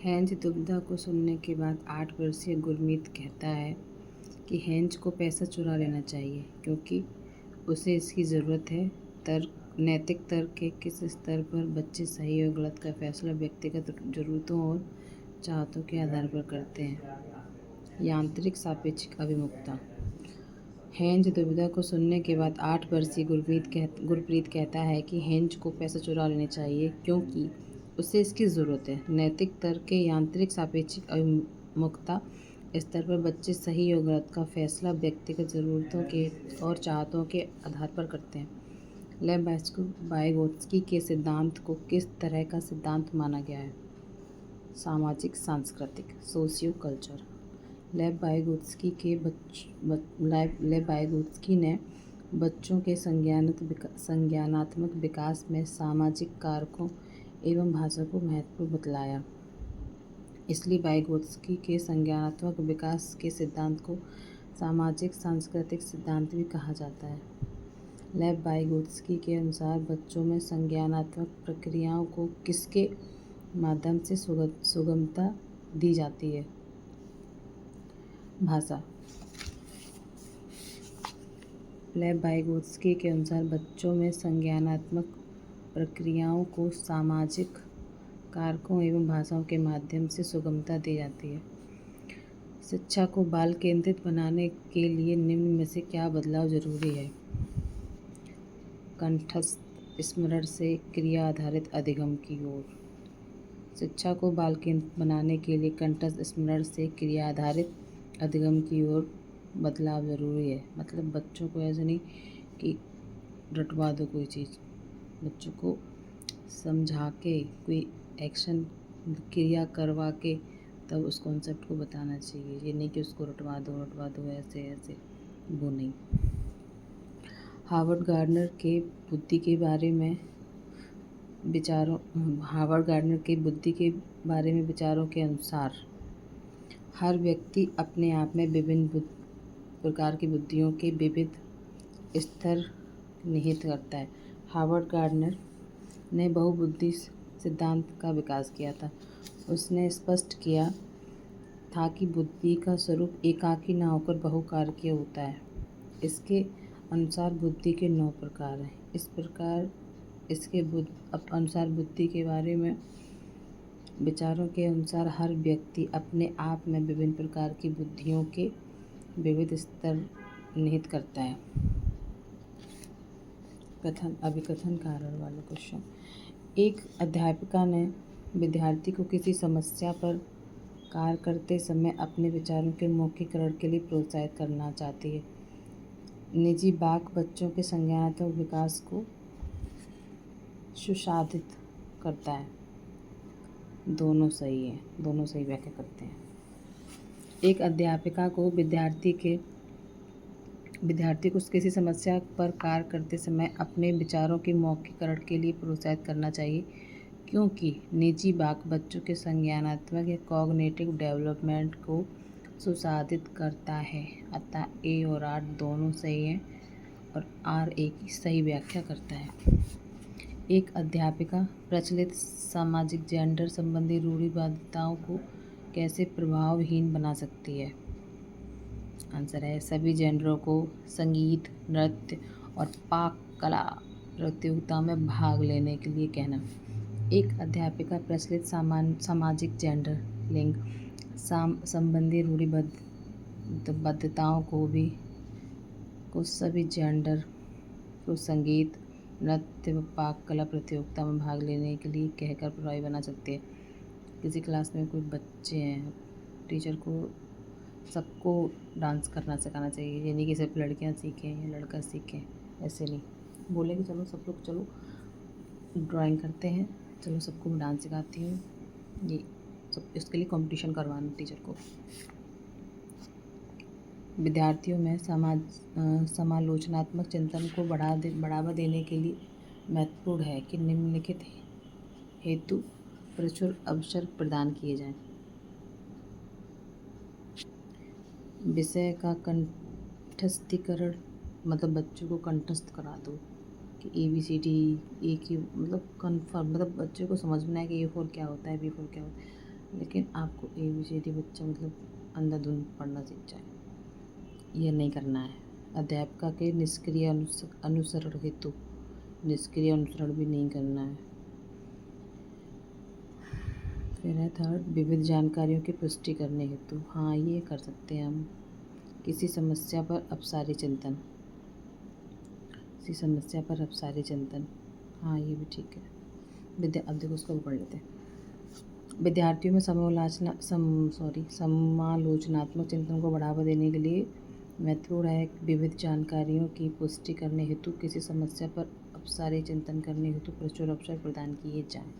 Henge दुविधा को सुनने के बाद 8 वर्षीय गुरमीत कहता है कि हेंज को पैसा चुरा लेना चाहिए क्योंकि उसे इसकी ज़रूरत है। नैतिक तर्क के किस स्तर पर बच्चे सही और गलत का फैसला व्यक्तिगत ज़रूरतों और चाहतों के आधार पर करते हैं। यांत्रिक सापेक्षिक अभिमुखता। हेंज दुविधा को सुनने के बाद 8 वर्षीय गुरप्रीत कहता है कि हेंज को पैसा चुरा लेना चाहिए क्योंकि उसे इसकी ज़रूरत है। नैतिक तर्क के यांत्रिक सापेक्षिक अभिमुखता स्तर पर बच्चे सही और गलत का फैसला व्यक्तिगत ज़रूरतों के और चाहतों के आधार पर करते हैं। लेव वाइगोत्स्की के सिद्धांत को किस तरह का सिद्धांत माना गया है? सामाजिक सांस्कृतिक, सोशियो कल्चर। लेव वाइगोत्स्की ने बच्चों के संज्ञानात्मक विकास में सामाजिक कारकों एवं भाषा को महत्वपूर्ण बतलाया। इसलिए वाइगोत्स्की के संज्ञानात्मक विकास के सिद्धांत को सामाजिक सांस्कृतिक सिद्धांत भी कहा जाता है। लेव वाइगोत्स्की के अनुसार बच्चों में संज्ञानात्मक प्रक्रियाओं को किसके माध्यम से सुगमता दी जाती है? भाषा। लेव वाइगोत्स्की के अनुसार बच्चों में संज्ञानात्मक प्रक्रियाओं को सामाजिक कारकों एवं भाषाओं के माध्यम से सुगमता दी जाती है। शिक्षा को बाल केंद्रित बनाने के लिए निम्न में से क्या बदलाव जरूरी है? कंठस्थ स्मरण से क्रिया आधारित अधिगम की ओर। शिक्षा को बाल केंद्रित बनाने के लिए कंठस्थ स्मरण से क्रिया आधारित अधिगम की ओर बदलाव ज़रूरी है। मतलब बच्चों को ऐसा नहीं कि रटवा दो कोई चीज़, बच्चों को समझा के कोई एक्शन क्रिया करवा के तब उस कॉन्सेप्ट को बताना चाहिए। ये नहीं कि उसको रटवा दो ऐसे ऐसे, वो नहीं। हावर्ड गार्डनर के बुद्धि के बारे में विचारों के अनुसार हर व्यक्ति अपने आप में विभिन्न प्रकार की बुद्धियों के विविध स्तर निहित करता है। हावर्ड गार्डनर ने बहुबुद्धि सिद्धांत का विकास किया था। उसने स्पष्ट किया था कि बुद्धि का स्वरूप एकाकी न होकर बहुकारकीय होता है। इसके अनुसार बुद्धि के 9 प्रकार हैं। इसके अनुसार बुद्धि के बारे में विचारों के अनुसार हर व्यक्ति अपने आप में विभिन्न प्रकार की बुद्धियों के विविध स्तर निहित करता है। अभिकथन कारण वाला क्वेश्चन। एक अध्यापिका ने विद्यार्थी को किसी समस्या पर कार्य करते समय अपने विचारों के मौखिकरण के लिए प्रोत्साहित करना चाहती है। निजी बाक बच्चों के संज्ञानात्मक विकास को सुसाधित करता है। दोनों सही है, दोनों सही व्याख्या करते हैं। एक अध्यापिका को विद्यार्थी को किसी समस्या पर कार्य करते समय अपने विचारों के मौखिकरण के लिए प्रोत्साहित करना चाहिए क्योंकि निजी बाक बच्चों के संज्ञानात्मक या कॉग्निटिव डेवलपमेंट को सुसाधित करता है। अतः ए और आर दोनों सही हैं और आर ए की सही व्याख्या करता है। एक अध्यापिका प्रचलित सामाजिक जेंडर संबंधी रूढ़िवादिताओं को कैसे प्रभावहीन बना सकती है? आंसर है सभी जेंडरों को संगीत, नृत्य और पाक कला प्रतियोगिता में भाग लेने के लिए कहना। एक अध्यापिका प्रचलित सामाजिक जेंडर लिंग संबंधी रूढ़िबद्धताओं को सभी जेंडर को संगीत, नृत्य व पाक कला प्रतियोगिता में भाग लेने के लिए कहकर प्रभावी बना सकती है। किसी क्लास में कोई बच्चे हैं, टीचर को सबको डांस करना सिखाना चाहिए। ये नहीं कि सिर्फ लड़कियां सीखें या लड़का सीखें, ऐसे नहीं बोले कि चलो सब लोग चलो ड्राइंग करते हैं, चलो सबको डांस सिखाती हूँ। ये सब इसके लिए कंपटीशन करवाना टीचर को। विद्यार्थियों में समालोचनात्मक चिंतन को बढ़ावा देने के लिए महत्वपूर्ण है कि निम्नलिखित हेतु प्रचुर अवसर प्रदान किए जाएं। विषय का कंठस्थीकरण, मतलब बच्चों को कंठस्थ करा दो कि ABCD एक ही मतलब कन्फर्म, मतलब बच्चे को समझना है कि A4 क्या होता है, B4 क्या होता है। लेकिन आपको ABCD बच्चा मतलब अंधाधुंध पढ़ना सीख जाए, यह नहीं करना है। अध्यापिका के निष्क्रिय अनुसरण हेतु निष्क्रिय अनुसरण भी नहीं करना है। फिर है थर्ड, विविध जानकारियों की पुष्टि करने हेतु, हाँ ये कर सकते हैं हम। किसी समस्या पर अपसारी चिंतन, किसी समस्या पर अपसारी चिंतन, हाँ ये भी ठीक है। अब देखो उसको भी पढ़ लेते हैं। विद्यार्थियों में समालोचनात्मक चिंतन को बढ़ावा देने के लिए महत्वपूर्ण है विविध जानकारियों की पुष्टि करने हेतु किसी समस्या पर अपसारी चिंतन करने हेतु प्रचुर अवसर प्रदान किए जाएं।